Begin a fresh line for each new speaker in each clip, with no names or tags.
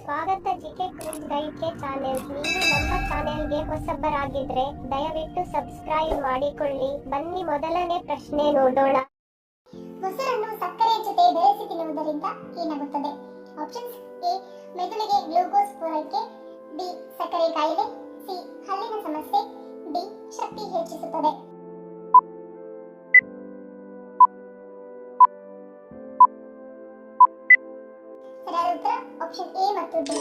ಸ್ವಾಗತ GK quiz ಗೈಡ್ಗೆ channel. ನೀವು ನಮ್ಮ ಚಾನೆಲ್ಗೆ ಹೊಸಬರಾಗಿದ್ರೆ ದಯವಿಟ್ಟು ಸಬ್ಸ್ಕ್ರೈಬ್ ಮಾಡಿಕೊಳ್ಳಿ. ಬನ್ನಿ ಮೊದಲನೇ ಪ್ರಶ್ನೆ ನೋಡೋಣ.
ಮೊಸರನ್ನು ಸಕ್ಕರೆ ಜೊತೆ ಬೆರೆಸಿ ತಿನ್ನುವುದರಿಂದ ಏನಾಗುತ್ತದೆ? ಆಪ್ಷನ್ಸ್: ಎ ಮೆದುಳಿಗೆ ಗ್ಲೂಕೋಸ್ ಪೂರೈಕೆ, ಬಿ ಸಕ್ಕರೆ ಕಾಯಿಲೆ, ಸಿ ಹಲ್ಲಿನ ಸಮಸ್ಯೆ, ಡಿ ಶಕ್ತಿ ಹೆಚ್ಚಿಸುತ್ತದೆ. ಸರಿಯಾದ ಉತ್ತರ ಆಪ್ಷನ್ ಎ ಮತ್ತು ಡಿ.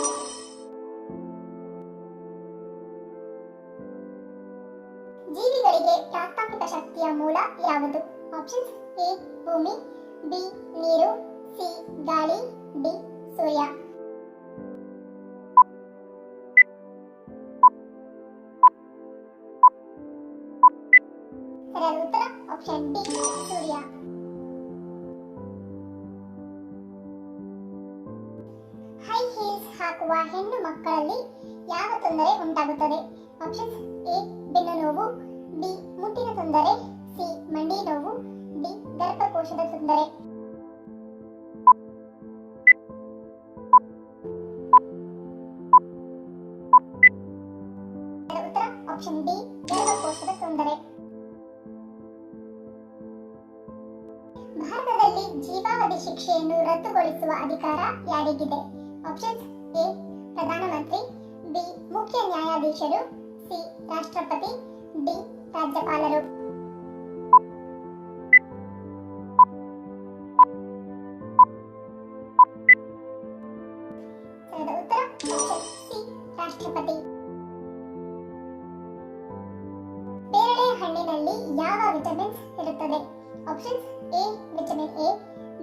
ಜೀವಿಗಳಿಗೆ ಪ್ರಾಥಮಿಕ ಶಕ್ತಿಯ ಮೂಲ ಯಾವುದು? ಆಪ್ಷನ್ಸ್: ಎ ಭೂಮಿ, ಬಿ ನೀರು, ಸಿ ಗಾಳಿ, ಡಿ ಸೂರ್ಯ. ಸರಿಯಾದ ಉತ್ತರ ಆಪ್ಷನ್ ಡಿ ಸೂರ್ಯ. ಹೈ ಹೀಲ್ಸ್ ಹಾಕುವ ಹೆಣ್ಣು ಮಕ್ಕಳಲ್ಲಿ ಯಾವ ತೊಂದರೆ ಉಂಟಾಗುತ್ತದೆ? ಆಪ್ಷನ್ಸ್: ಎ ಬೆನ್ನು ನೋವು, ಬಿ ಮುಟ್ಟಿನ ತೊಂದರೆ, ಸಿ ಮಂಡಿ ನೋವು, ಡಿ ಗರ್ಭಕೋಶದ ತೊಂದರೆ. ಉತ್ತರ ಆಪ್ಷನ್ ಡಿ ಗರ್ಭಕೋಶದ ತೊಂದರೆ. ಭಾರತದಲ್ಲಿ ಜೀವಾವಧಿ ಶಿಕ್ಷೆಯನ್ನು ರದ್ದುಗೊಳಿಸುವ ಅಧಿಕಾರ ಯಾರಿಗಿದೆ? ಆಪ್ಷನ್ಸ್: ಎ ಪ್ರಧಾನಮಂತ್ರಿ, ಬಿ ಮುಖ್ಯ ನ್ಯಾಯಾಧೀಶರು, ಸಿ ರಾಷ್ಟ್ರಪತಿ, ಡಿ ರಾಜ್ಯಪಾಲರು. ಸರಿಯಾದ ಉತ್ತರ ಆಪ್ಷನ್ ಸಿ ರಾಷ್ಟ್ರಪತಿ. ಪೇರಳೆ ಹಣ್ಣಿನಲ್ಲಿ ಯಾವ ವಿಟಮಿನ್ಸ್ ಇರುತ್ತದೆ? Options: A vitamin A,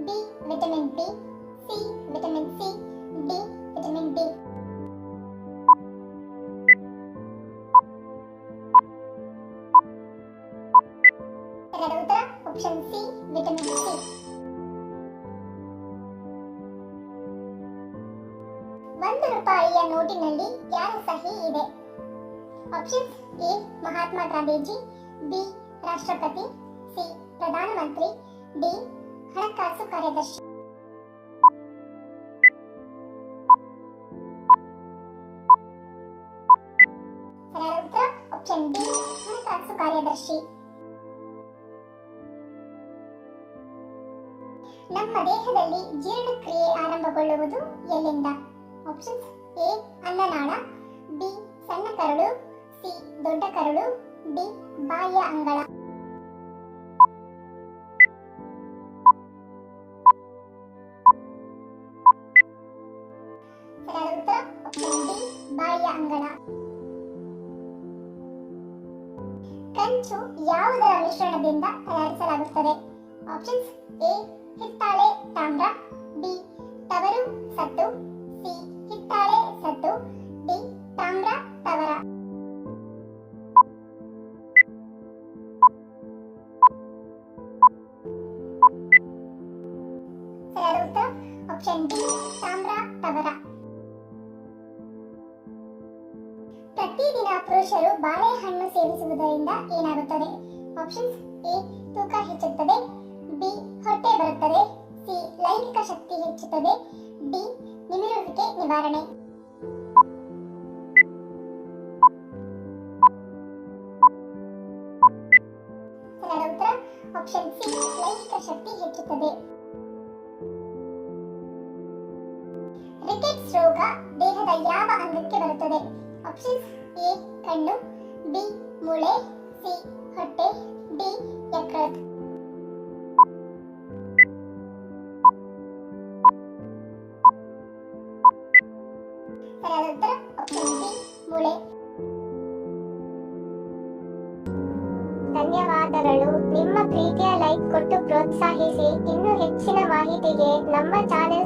B vitamin B, C vitamin C, D vitamin D. ಸರಿಯಾದ ಉತ್ತರ ಆಪ್ಷನ್ ಸಿ ವಿಟಮಿನ್ ಸಿ. ₹1 ನೋಟಿನಲ್ಲಿ ಯಾರ ಸಹಿ ಇದೆ? Options: A Mahatma Gandhiji, B ರಾಷ್ಟ್ರಪತಿ, ಸಿ ಪ್ರಧಾನಮಂತ್ರಿ, ಡಿ ಹಣಕಾಸು ಕಾರ್ಯದರ್ಶಿ. ಸರಿಯಾದ ಉತ್ತರ ಆಪ್ಷನ್ ಡಿ ಹಣಕಾಸು ಕಾರ್ಯದರ್ಶಿ. ನಮ್ಮ ದೇಹದಲ್ಲಿ ಜೀರ್ಣಕ್ರಿಯೆ ಆರಂಭಗೊಳ್ಳುವುದು ಎಲ್ಲಿಂದ? ಆಪ್ಷನ್ಸ್: ಎ ಅನ್ನನಾಳ, ಬಿ ಸಣ್ಣ ಕರಳು, ಸಿ ದೊಡ್ಡ ಕರಳು, ಡಿ ಬಾಹ್ಯ ಅಂಗಳ. ಸರಿಯಾದ ಉತ್ತರ ಆಪ್ಷನ್ ಡಿ ಬಾಹ್ಯ ಅಂಗಳ. ಕಂಚು ಯಾವುದರ ಮಿಶ್ರಣದಿಂದ ತಯಾರಿಸಲಾಗುತ್ತದೆ? ಆಪ್ಷನ್ಸ್: ಎ ಹಿತ್ತಾಳೆ ತಾಮ್ರ, ಬಿ ತವರು ಸತ್ತು, ಸಿ ಹಿತ್ತಾಳೆ ಸತ್ತು, ಡಿ ತಾಮ್ರ ತವರ. ಸರಿಯಾದ ಉತ್ತರ ಆಪ್ಷನ್ ಡಿ ತಾಮ್ರ ತವರ. ಪ್ರತಿದಿನ ಪುರುಷರು ಬಾಳೆಹಣ್ಣು ಸೇವಿಸುವುದರಿಂದ ಏನಾಗುತ್ತದೆ? ಆಪ್ಷನ್ಸ್: ಎ ತೂಕ ಹೆಚ್ಚುತ್ತದೆ, ಬಿ ಹೊಟ್ಟೆ ಬರುತ್ತದೆ, ಸಿ ಲೈಂಗಿಕ ಶಕ್ತಿ ಹೆಚ್ಚುತ್ತದೆ, ಡಿ ನಿಮಿರುವಿಕೆ ನಿವಾರಣೆ. ಸರಿಯಾದ ಉತ್ತರ ಆಪ್ಷನ್ ಸಿ ಲೈಂಗಿಕ ಶಕ್ತಿ ಹೆಚ್ಚುತ್ತದೆ. ರಿಕೆಟ್ಸ್ ರೋಗ ದೇಹದ ಯಾವ ಅಂಗಕ್ಕೆ ಬರುತ್ತದೆ? ಆಪ್ಷನ್ಸ್: ಎ ಕಣ್ಣು, ಬಿ ಮೂಳೆ, ಸಿ ಹೊಟ್ಟೆ, ಡಿ ಯಕೃತ್. ಸರಿಯಾದ ಉತ್ತರ ಆಪ್ಷನ್ ಬಿ ಮೂಳೆ.
ಧನ್ಯವಾದಗಳು. ನಿಮ್ಮ ಪ್ರೀತಿಯ ಲೈಕ್ ಕೊಟ್ಟು ಪ್ರೋತ್ಸಾಹಿಸಿ. ಇನ್ನು ಹೆಚ್ಚಿನ ಮಾಹಿತಿಗೆ ನಮ್ಮ ಚಾನೆಲ್